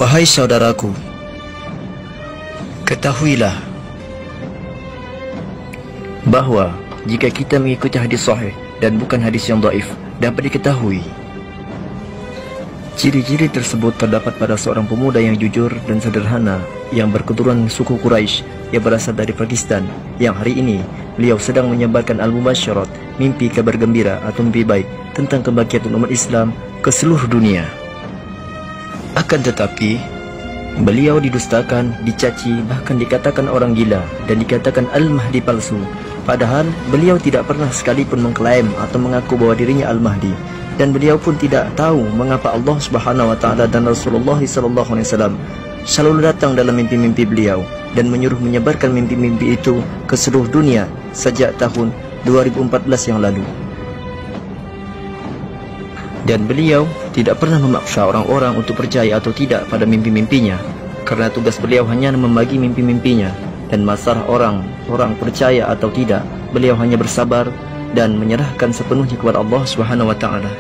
Wahai saudaraku, ketahuilah bahwa jika kita mengikuti hadis sahih dan bukan hadis yang dhaif, dapat diketahui ciri-ciri tersebut terdapat pada seorang pemuda yang jujur dan sederhana yang berketurunan suku Quraisy yang berasal dari Pakistan, yang hari ini beliau sedang menyebarkan al-mubasyarat, mimpi kabar gembira atau mimpi baik tentang kebangkitan umat Islam ke seluruh dunia. Akan tetapi beliau didustakan, dicaci, bahkan dikatakan orang gila dan dikatakan Al-Mahdi palsu. Padahal beliau tidak pernah sekalipun mengklaim atau mengaku bahwa dirinya Al-Mahdi, dan beliau pun tidak tahu mengapa Allah Subhanahu wa taala dan Rasulullah sallallahu alaihi wasallam selalu datang dalam mimpi-mimpi beliau dan menyuruh menyebarkan mimpi-mimpi itu ke seluruh dunia sejak tahun 2014 yang lalu. Dan beliau tidak pernah memaksa orang-orang untuk percaya atau tidak pada mimpi-mimpinya, karena tugas beliau hanya membagi mimpi-mimpinya, dan masalah orang percaya atau tidak, beliau hanya bersabar dan menyerahkan sepenuhnya kepada Allah Subhanahu wa taala.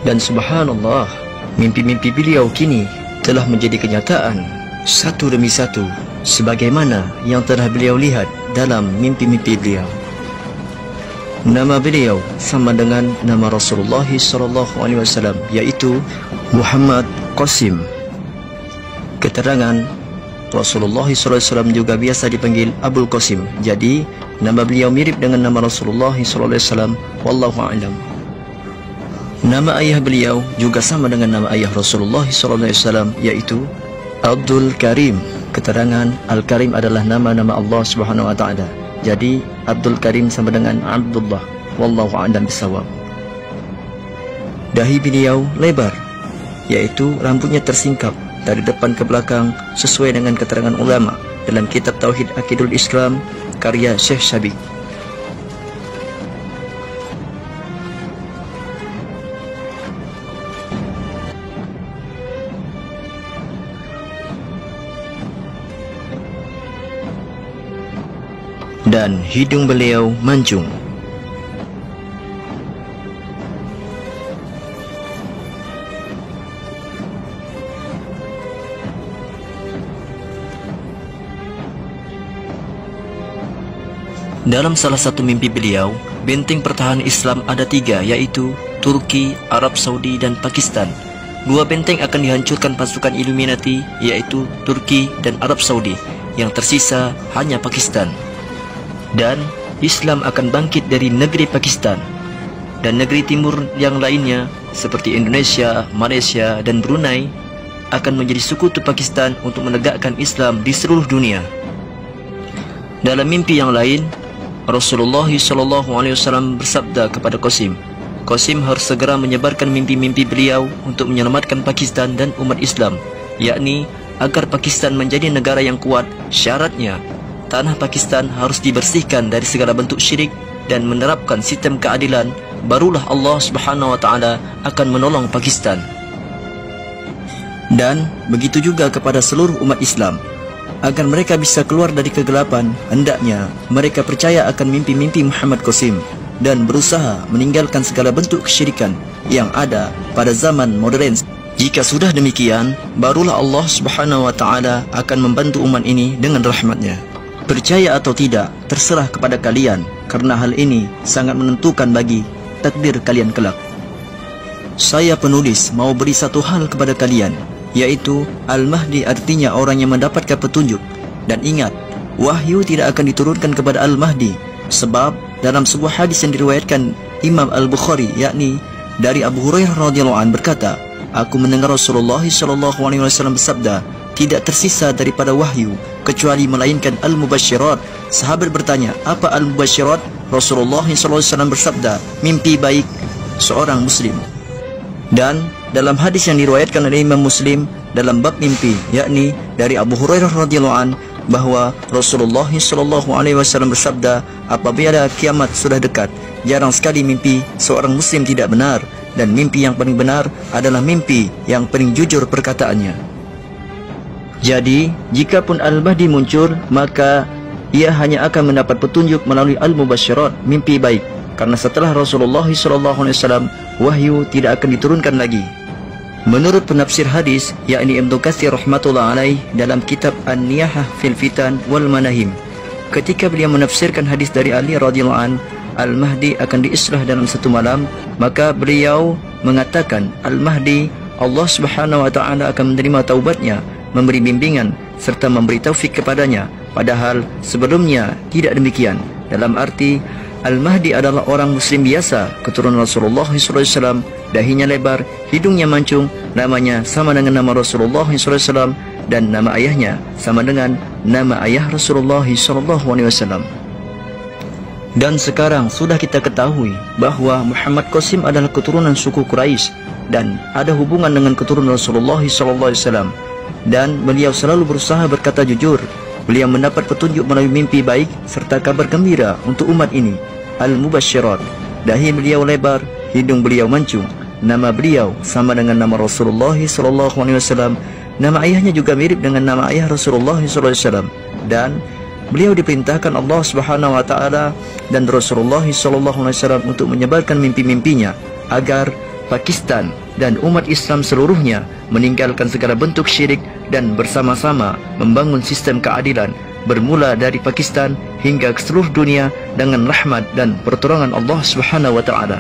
Dan subhanallah, mimpi-mimpi beliau kini telah menjadi kenyataan satu demi satu, sebagaimana yang telah beliau lihat dalam mimpi-mimpi beliau. Nama beliau sama dengan nama Rasulullah sallallahu alaihi wasallam, yaitu Muhammad Qasim. Keterangan Rasulullah sallallahu alaihi wasallam juga biasa dipanggil Abul Qasim. Jadi nama beliau mirip dengan nama Rasulullah sallallahu alaihi wasallam, wallahu a'lam. Nama ayah beliau juga sama dengan nama ayah Rasulullah sallallahu alaihi wasallam, yaitu Abdul Karim. Keterangan Al-Karim adalah nama-nama Allah Subhanahu wa taala. Jadi Abdul Karim sama dengan Abdullah, wallahu a'lam bissawab. Dahi beliau lebar, yaitu rambutnya tersingkap dari depan ke belakang sesuai dengan keterangan ulama dalam kitab Tauhid Aqidul Islam karya Syekh Syabiq. Dan hidung beliau mancung. Dalam salah satu mimpi beliau, benteng pertahanan Islam ada 3, yaitu Turki, Arab Saudi, dan Pakistan. 2 benteng akan dihancurkan pasukan Illuminati, yaitu Turki dan Arab Saudi. Yang tersisa hanya Pakistan. Dan Islam akan bangkit dari negeri Pakistan, dan negeri timur yang lainnya seperti Indonesia, Malaysia, dan Brunei akan menjadi sekutu Pakistan untuk menegakkan Islam di seluruh dunia. Dalam mimpi yang lain, Rasulullah SAW bersabda kepada Qasim, Qasim harus segera menyebarkan mimpi-mimpi beliau untuk menyelamatkan Pakistan dan umat Islam, yakni agar Pakistan menjadi negara yang kuat. Syaratnya, tanah Pakistan harus dibersihkan dari segala bentuk syirik dan menerapkan sistem keadilan, barulah Allah Subhanahu wa taala akan menolong Pakistan. Dan begitu juga kepada seluruh umat Islam, agar mereka bisa keluar dari kegelapan, hendaknya mereka percaya akan mimpi-mimpi Muhammad Qasim dan berusaha meninggalkan segala bentuk kesyirikan yang ada pada zaman modern. Jika sudah demikian, barulah Allah Subhanahu wa taala akan membantu umat ini dengan rahmatnya. Percaya atau tidak, terserah kepada kalian, karena hal ini sangat menentukan bagi takdir kalian kelak. Saya penulis mau beri satu hal kepada kalian, yaitu Al-Mahdi artinya orang yang mendapatkan petunjuk. Dan ingat, wahyu tidak akan diturunkan kepada Al-Mahdi, sebab dalam sebuah hadis yang diriwayatkan Imam Al-Bukhari, yakni dari Abu Hurairah radhiyallahu anhu berkata, aku mendengar Rasulullah sallallahu alaihi wasallam bersabda, tidak tersisa daripada wahyu kecuali melainkan al-mubasyirat. Sahabat bertanya, apa al-mubasyirat? Rasulullah SAW bersabda, mimpi baik seorang muslim. Dan dalam hadis yang diriwayatkan oleh Imam Muslim dalam bab mimpi, yakni dari Abu Hurairah radhiyallahu anhu, bahwa Rasulullah SAW bersabda, apabila kiamat sudah dekat, jarang sekali mimpi seorang muslim tidak benar, dan mimpi yang paling benar adalah mimpi yang paling jujur perkataannya. Jadi, jikapun Al-Mahdi muncul, maka ia hanya akan mendapat petunjuk melalui al-mubasyirat, mimpi baik. Karena setelah Rasulullah SAW, wahyu tidak akan diturunkan lagi. Menurut penafsir hadis, yakni Ibnu Katsir rahmatullah alaih dalam kitab An-Niyahah fil Fitan wal Manahim, ketika beliau menafsirkan hadis dari Ali radhiyallahu an, Al-Mahdi akan diislah dalam satu malam, maka beliau mengatakan Al-Mahdi, Allah Subhanahu wa taala akan menerima taubatnya, memberi bimbingan serta memberi taufik kepadanya, padahal sebelumnya tidak demikian. Dalam arti Al-Mahdi adalah orang muslim biasa, keturunan Rasulullah SAW, dahinya lebar, hidungnya mancung, namanya sama dengan nama Rasulullah SAW, dan nama ayahnya sama dengan nama ayah Rasulullah SAW. Dan sekarang sudah kita ketahui bahwa Muhammad Qasim adalah keturunan suku Quraisy dan ada hubungan dengan keturunan Rasulullah SAW. Dan beliau selalu berusaha berkata jujur. Beliau mendapat petunjuk melalui mimpi baik serta kabar gembira untuk umat ini, Al-Mubasyirat. Dahi beliau lebar, hidung beliau mancung, nama beliau sama dengan nama Rasulullah SAW. Nama ayahnya juga mirip dengan nama ayah Rasulullah SAW. Dan beliau diperintahkan Allah Subhanahu wa taala dan Rasulullah SAW untuk menyebarkan mimpi-mimpinya agar Pakistan dan umat Islam seluruhnya meninggalkan segala bentuk syirik dan bersama-sama membangun sistem keadilan bermula dari Pakistan hingga ke seluruh dunia dengan rahmat dan pertolongan Allah Subhanahu wa taala.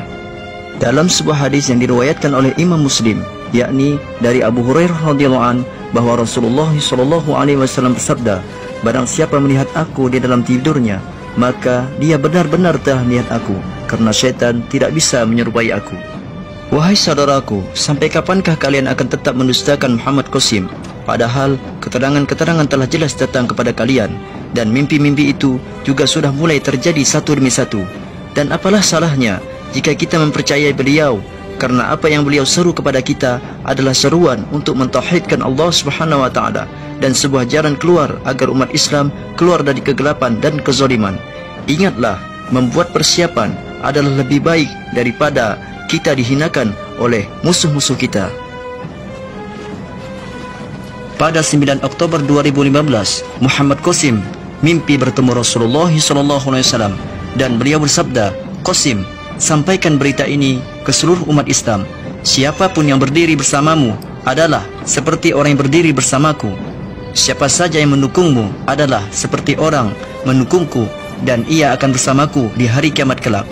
Dalam sebuah hadis yang diriwayatkan oleh Imam Muslim, yakni dari Abu Hurairah radhiyallahu an, bahwa Rasulullah SAW bersabda, barang siapa melihat aku di dalam tidurnya, maka dia benar-benar telah melihat aku, karena syaitan tidak bisa menyerupai aku. Wahai saudaraku, sampai kapankah kalian akan tetap mendustakan Muhammad Qasim? Padahal keterangan-keterangan telah jelas datang kepada kalian, dan mimpi-mimpi itu juga sudah mulai terjadi satu demi satu. Dan apalah salahnya jika kita mempercayai beliau, karena apa yang beliau seru kepada kita adalah seruan untuk mentauhidkan Allah Subhanahu wa taala dan sebuah jalan keluar agar umat Islam keluar dari kegelapan dan kezaliman. Ingatlah, membuat persiapan adalah lebih baik daripada kita dihinakan oleh musuh-musuh kita. Pada 9 Oktober 2015, Muhammad Qasim mimpi bertemu Rasulullah SAW dan beliau bersabda, Qasim, sampaikan berita ini ke seluruh umat Islam. Siapapun yang berdiri bersamamu adalah seperti orang yang berdiri bersamaku. Siapa saja yang mendukungmu adalah seperti orang mendukungku, dan ia akan bersamaku di hari kiamat kelak.